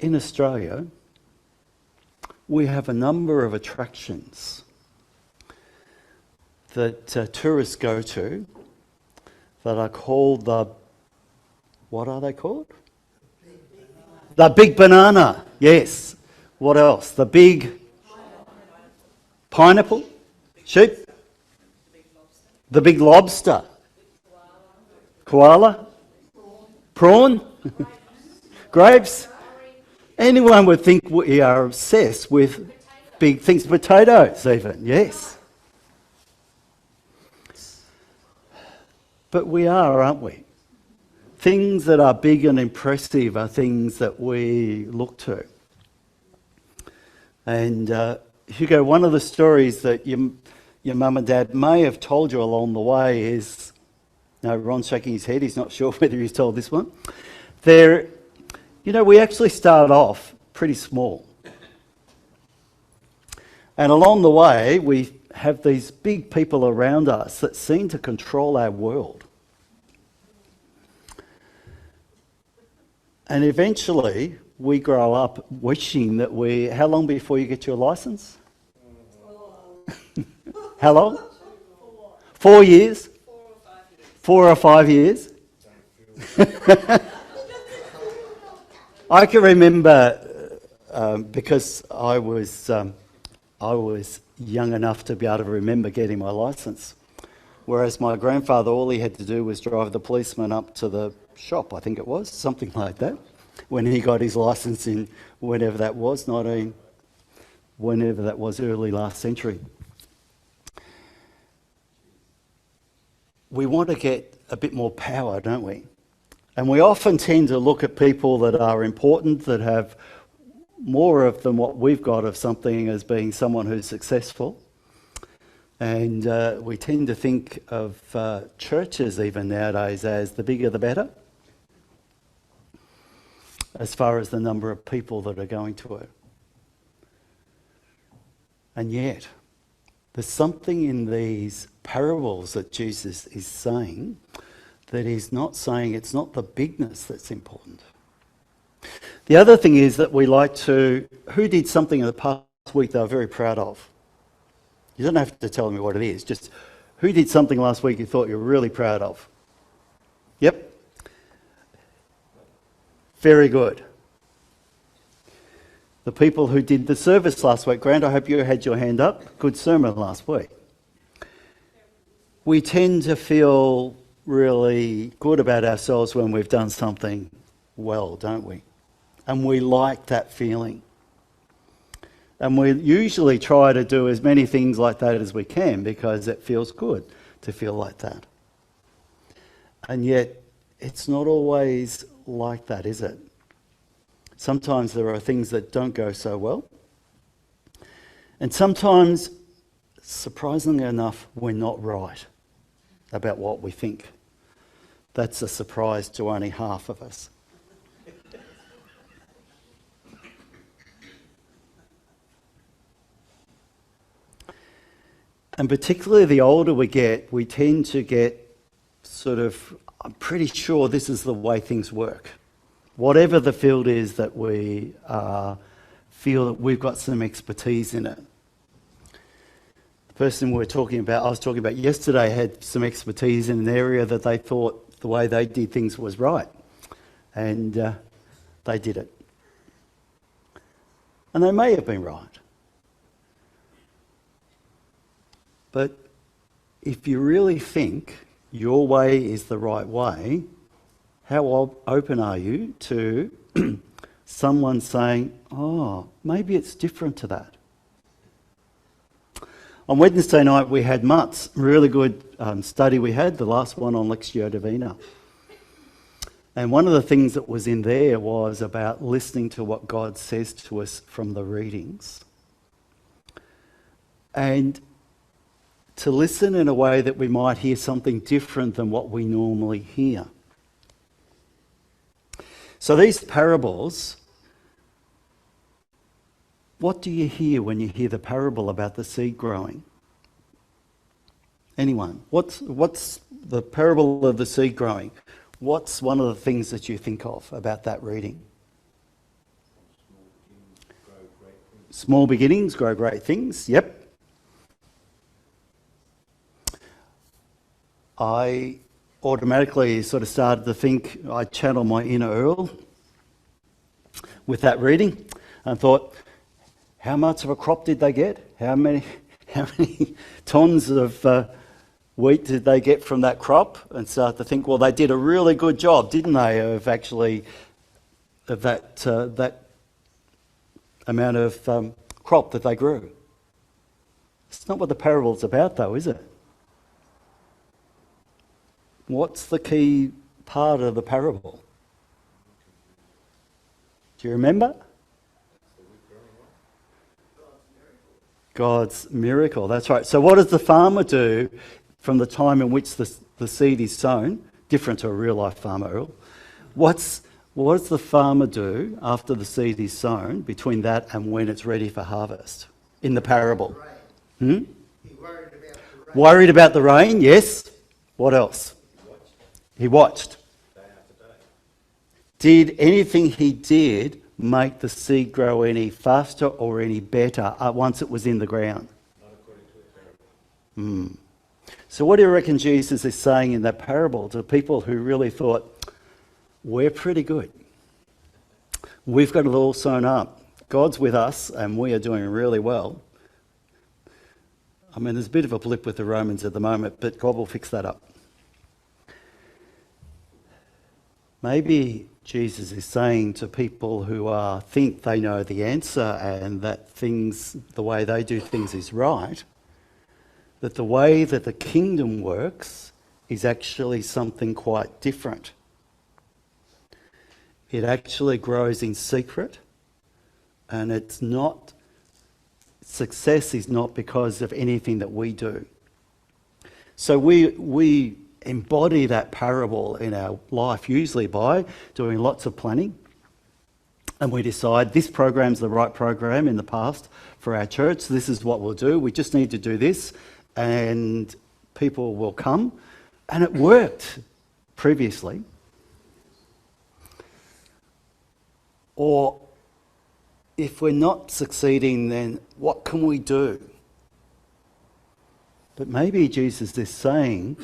in Australia, we have a number of attractions that tourists go to that are called what are they called? The Big Banana, yes. What else? The Big Pineapple? Sheep? The Big Lobster? Koala? Prawn? Grapes? Anyone would think we are obsessed with big things, potatoes even, yes. But we are, aren't we? Things that are big and impressive are things that we look to. And Hugo, one of the stories that your mum and dad may have told you along the way is, no, Ron's shaking his head, he's not sure whether he's told this one. We actually start off pretty small. And along the way, we have these big people around us that seem to control our world. And eventually, we grow up wishing that how long before you get your license? How long? 4 years? 4 or 5 years? I can remember, because I was young enough to be able to remember getting my licence, whereas my grandfather, all he had to do was drive the policeman up to the shop, I think it was, something like that, when he got his licence in whenever that was, early last century. We want to get a bit more power, don't we? And we often tend to look at people that are important, that have more of than what we've got of something as being someone who's successful. And we tend to think of churches even nowadays as the bigger the better, as far as the number of people that are going to it. And yet, there's something in these parables that Jesus is saying that he's not saying it's not the bigness that's important. The other thing is that we like to, who did something in the past week they were very proud of? You don't have to tell me what it is, just who did something last week you thought you were really proud of? Yep. Very good. The people who did the service last week. Grant, I hope you had your hand up. Good sermon last week. We tend to feel really good about ourselves when we've done something well, don't we? And we like that feeling. And we usually try to do as many things like that as we can because it feels good to feel like that. And yet, it's not always like that, is it? Sometimes there are things that don't go so well. And sometimes, surprisingly enough, we're not right about what we think. That's a surprise to only half of us. And particularly the older we get, we tend to get sort of, I'm pretty sure this is the way things work. Whatever the field is that we feel that we've got some expertise in it. The person I was talking about yesterday had some expertise in an area that they thought the way they did things was right. And they did it. And they may have been right. But if you really think your way is the right way, how open are you to someone saying, oh, maybe it's different to that? On Wednesday night we had Mutt's really good study we had, the last one on Lectio Divina. And one of the things that was in there was about listening to what God says to us from the readings. And to listen in a way that we might hear something different than what we normally hear. So these parables, what do you hear when you hear the parable about the seed growing? Anyone? What's the parable of the seed growing? What's one of the things that you think of about that reading? Small beginnings grow great things. Yep. I automatically sort of started to think, I channel my inner Earl with that reading and thought, how much of a crop did they get? How many tons of wheat did they get from that crop? And start to think, well, they did a really good job, didn't they, of actually of that amount of crop that they grew. It's not what the parable's about, though, is it? What's the key part of the parable? Do you remember? God's miracle, that's right. So what does the farmer do from the time in which the seed is sown? Different to a real life farmer, Earl. What does the farmer do after the seed is sown between that and when it's ready for harvest? In the parable. He worried about the rain. Worried about the rain, yes. What else? He watched. Day after day. Did anything he did make the seed grow any faster or any better once it was in the ground? Not according to the parable. So what do you reckon Jesus is saying in that parable to people who really thought, we're pretty good. We've got it all sewn up. God's with us and we are doing really well. I mean, there's a bit of a blip with the Romans at the moment, but God will fix that up. Maybe Jesus is saying to people who think they know the answer and that things, the way they do things is right, that the way that the kingdom works is actually something quite different. It actually grows in secret, and success is not because of anything that we do. So we embody that parable in our life, usually by doing lots of planning. And we decide this program's the right program in the past for our church. This is what we'll do. We just need to do this and people will come. And it worked previously. Or if we're not succeeding, then what can we do? But maybe Jesus is saying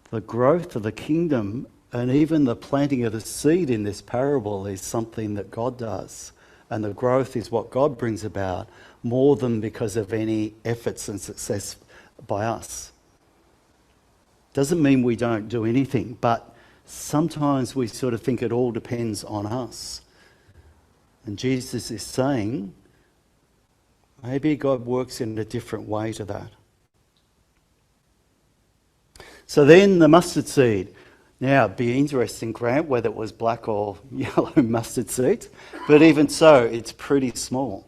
the growth of the kingdom and even the planting of the seed in this parable is something that God does. And the growth is what God brings about more than because of any efforts and success by us. Doesn't mean we don't do anything, but sometimes we sort of think it all depends on us. And Jesus is saying, maybe God works in a different way to that. So then the mustard seed. Now, it'd be interesting, Grant, whether it was black or yellow mustard seeds, but even so, it's pretty small.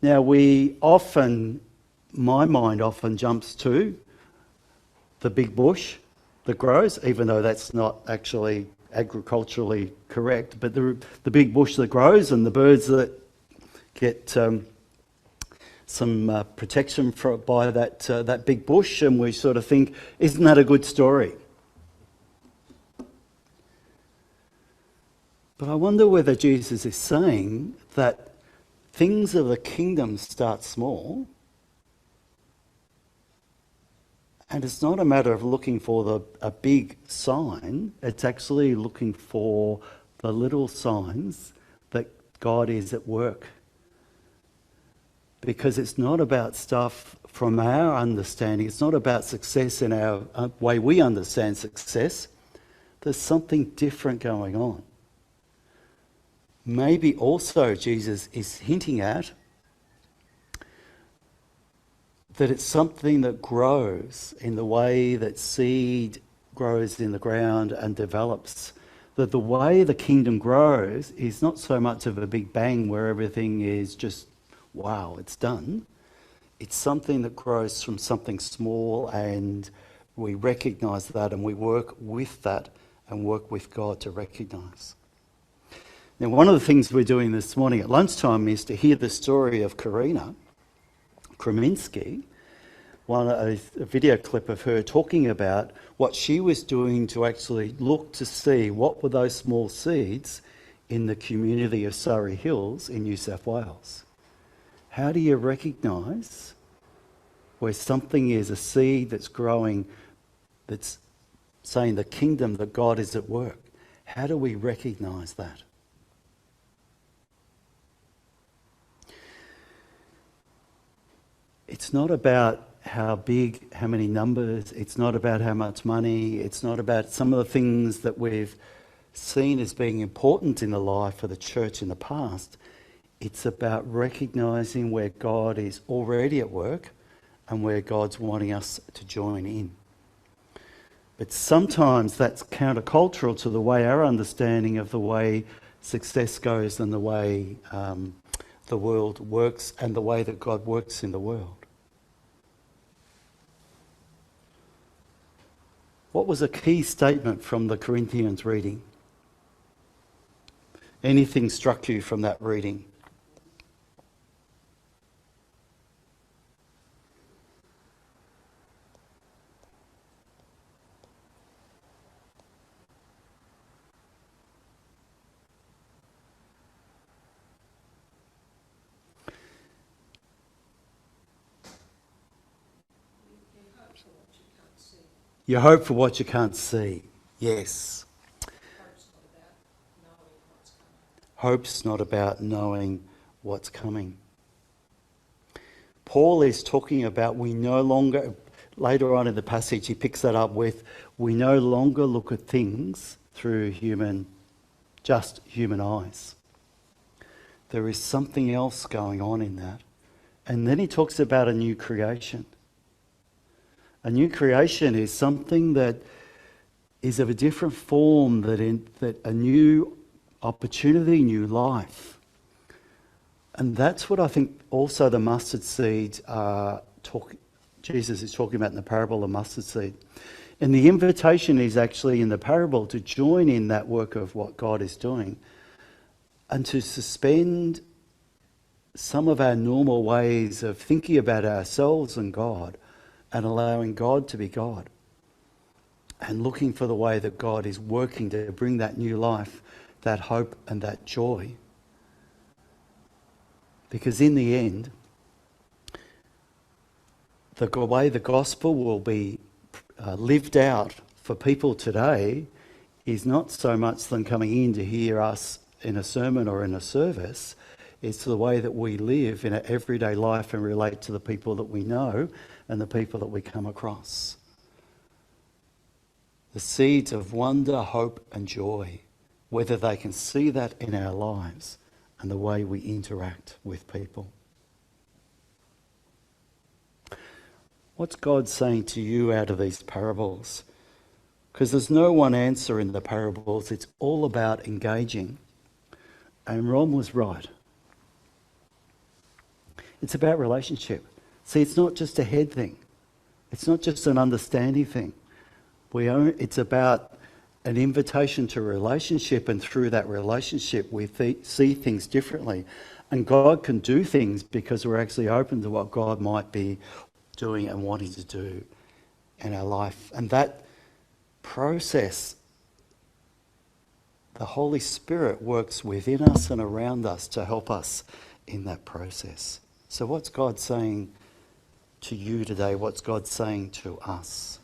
Now, my mind often jumps to the big bush that grows, even though that's not actually agriculturally correct, but the big bush that grows and the birds that get some protection by that big bush, and we sort of think, isn't that a good story? But I wonder whether Jesus is saying that things of the kingdom start small, and it's not a matter of looking for a big sign, it's actually looking for the little signs that God is at work. Because it's not about stuff from our understanding, it's not about success in our way we understand success. There's something different going on. Maybe also Jesus is hinting at that it's something that grows in the way that seed grows in the ground and develops. That the way the kingdom grows is not so much of a big bang where everything is just, wow, it's done. It's something that grows from something small, and we recognise that and we work with that and work with God to recognise. Now, one of the things we're doing this morning at lunchtime is to hear the story of Karina Kreminski, a video clip of her talking about what she was doing to actually look to see what were those small seeds in the community of Surrey Hills in New South Wales? How do you recognise where something is a seed that's growing, that's saying the kingdom that God is at work? How do we recognise that? It's not about how big, how many numbers, it's not about how much money, it's not about some of the things that we've seen as being important in the life of the church in the past. It's about recognising where God is already at work and where God's wanting us to join in. But sometimes that's countercultural to the way our understanding of the way success goes and the way the world works and the way that God works in the world. What was a key statement from the Corinthians reading? Anything struck you from that reading? You hope for what you can't see. Yes. Hope's not about knowing what's coming. Paul is talking about we no longer, later on in the passage he picks that up with, we no longer look at things through just human eyes. There is something else going on in that. And then he talks about a new creation. A new creation is something that is of a different form, that a new opportunity, new life. And that's what I think also the mustard seeds Jesus is talking about in the parable of mustard seed. And the invitation is actually in the parable to join in that work of what God is doing and to suspend some of our normal ways of thinking about ourselves and God and allowing God to be God and looking for the way that God is working to bring that new life, that hope and that joy. Because in the end, the way the gospel will be lived out for people today is not so much them coming in to hear us in a sermon or in a service. It's the way that we live in our everyday life and relate to the people that we know and the people that we come across. The seeds of wonder, hope and joy, whether they can see that in our lives and the way we interact with people. What's God saying to you out of these parables? Because there's no one answer in the parables. It's all about engaging. And Ron was right. It's about relationship. See, it's not just a head thing. It's not just an understanding thing. It's about an invitation to relationship, and through that relationship we see things differently. And God can do things because we're actually open to what God might be doing and wanting to do in our life. And that process, the Holy Spirit works within us and around us to help us in that process. So what's God saying to you today? What's God saying to us?